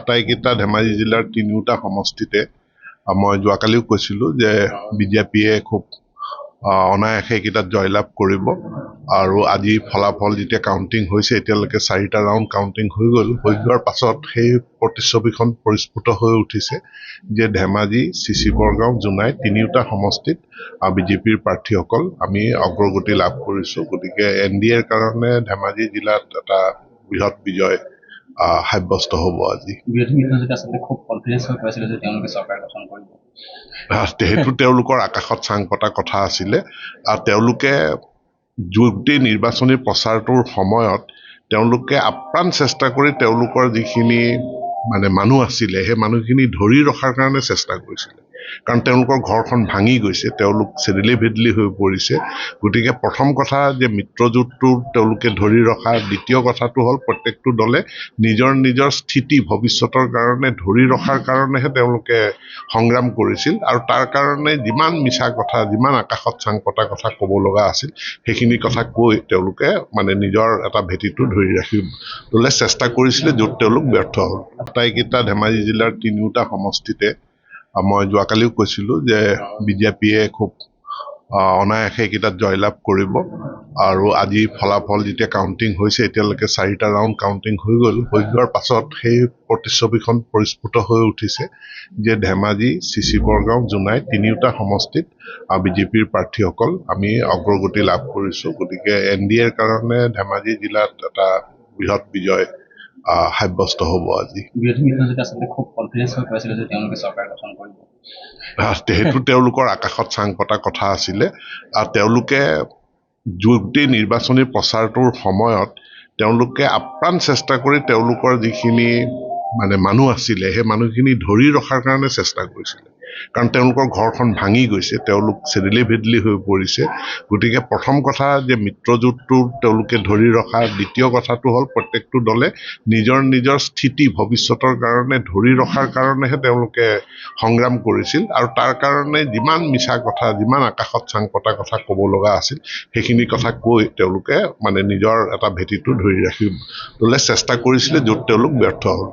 আটাইকেইটা ধেমাজি জিলাৰ তিনিওটা সমষ্টিতে মই যোৱাকালিও কৈছিলোঁ যে বিজেপিয়ে খুব অনায়াসে এইকেইটাত জয়লাভ কৰিব আৰু আজি ফলাফল যেতিয়া কাউণ্টিং হৈছে এতিয়ালৈকে 4টা ৰাউণ্ড কাউণ্টিং হৈ যোৱাৰ পাছত সেই প্ৰতিচ্ছবিখন পৰিস্ফুট হৈ উঠিছে যে ধেমাজি চিচি বৰগাঁও জোনাই তিনিওটা সমষ্টিত বিজেপিৰ প্ৰাৰ্থীসকল আমি অগ্ৰগতি লাভ কৰিছোঁ। গতিকে NDAৰ কাৰণে ধেমাজি জিলাত এটা বৃহৎ বিজয় সাব্যস্ত হ'ব আজি। সেইটো তেওঁলোকৰ আকাশত চাং পতা কথা আছিলে। তেওঁলোকে গোটেই নিৰ্বাচনী প্ৰচাৰটোৰ সময়ত তেওঁলোকে আপ্ৰাণ চেষ্টা কৰি তেওঁলোকৰ যিখিনি মানুহ আছিলে সেই মানুহখিনি ধৰি ৰখাৰ কাৰণে চেষ্টা কৰিছিলে, কাৰণ তেওঁলোকৰ ঘৰখন ভাঙি গৈছে, তেওঁলোক চেদিলি ভেদিলি হৈ পৰিছে। গতিকে প্ৰথম কথা যে মিত্ৰজোঁটটো তেওঁলোকে ধৰি ৰখা, দ্বিতীয় কথাটো হ'ল প্ৰত্যেকটো দলে নিজৰ নিজৰ স্থিতি ভৱিষ্যতৰ কাৰণে ধৰি ৰখাৰ কাৰণেহে তেওঁলোকে সংগ্ৰাম কৰিছিল, আৰু তাৰ কাৰণে যিমান মিছা কথা, যিমান আকাশত চাং পতা কথা ক'ব লগা আছিল সেইখিনি কথা কৈ তেওঁলোকে নিজৰ এটা ভেটিটো ধৰি ৰাখিবলৈ চেষ্টা কৰিছিলে, য'ত তেওঁলোক ব্যৰ্থ হ'ল। আটাইকেইটা ধেমাজি জিলাৰ তিনিওটা সমষ্টিতে মই যোৱাকালিও কৈছিলোঁ যে বিজেপিয়ে খুব অনায়াসে এইকেইটাত জয়লাভ কৰিব আৰু আজি ফলাফল যেতিয়া কাউণ্টিং হৈছে এতিয়ালৈকে 4টা ৰাউণ্ড কাউণ্টিং হৈ যোৱাৰ পাছত সেই প্ৰতিচ্ছবিখন পৰিস্ফুট হৈ উঠিছে যে ধেমাজি চিচি বৰগাঁও জোনাই তিনিওটা সমষ্টিত বিজেপিৰ প্ৰাৰ্থীসকল আমি অগ্ৰগতি লাভ কৰিছোঁ। গতিকে NDAৰ কাৰণে ধেমাজি জিলাত এটা বৃহৎ বিজয় সাব্যস্ত হ'ব আজি। সেইটো তেওঁলোকৰ আকাশত চাং পতা কথা আছিলে। তেওঁলোকে গোটেই নিৰ্বাচনী প্ৰচাৰটোৰ সময়ত তেওঁলোকে আপ্ৰাণ চেষ্টা কৰি তেওঁলোকৰ যিখিনি মানুহ আছিলে সেই মানুহখিনি ধৰি ৰখাৰ কাৰণে চেষ্টা কৰিছিলে, কাৰণ তেওঁলোকৰ ঘৰখন ভাঙি গৈছে, তেওঁলোক চেদিলি ভেদিলি হৈ পৰিছে। গতিকে প্ৰথম কথা যে মিত্ৰজোঁটটো তেওঁলোকে ধৰি ৰখা, দ্বিতীয় কথাটো হ'ল প্ৰত্যেকটো দলে নিজৰ নিজৰ স্থিতি ভৱিষ্যতৰ কাৰণে ধৰি ৰখাৰ কাৰণেহে তেওঁলোকে সংগ্ৰাম কৰিছিল, আৰু তাৰ কাৰণে যিমান মিছা কথা, যিমান আকাশত চাং পতা কথা ক'ব লগা আছিল সেইখিনি কথা কৈ তেওঁলোকে নিজৰ এটা ভেটিটো ধৰি ৰাখিবলৈ চেষ্টা কৰিছিলে, য'ত তেওঁলোক ব্যৰ্থ হ'ল।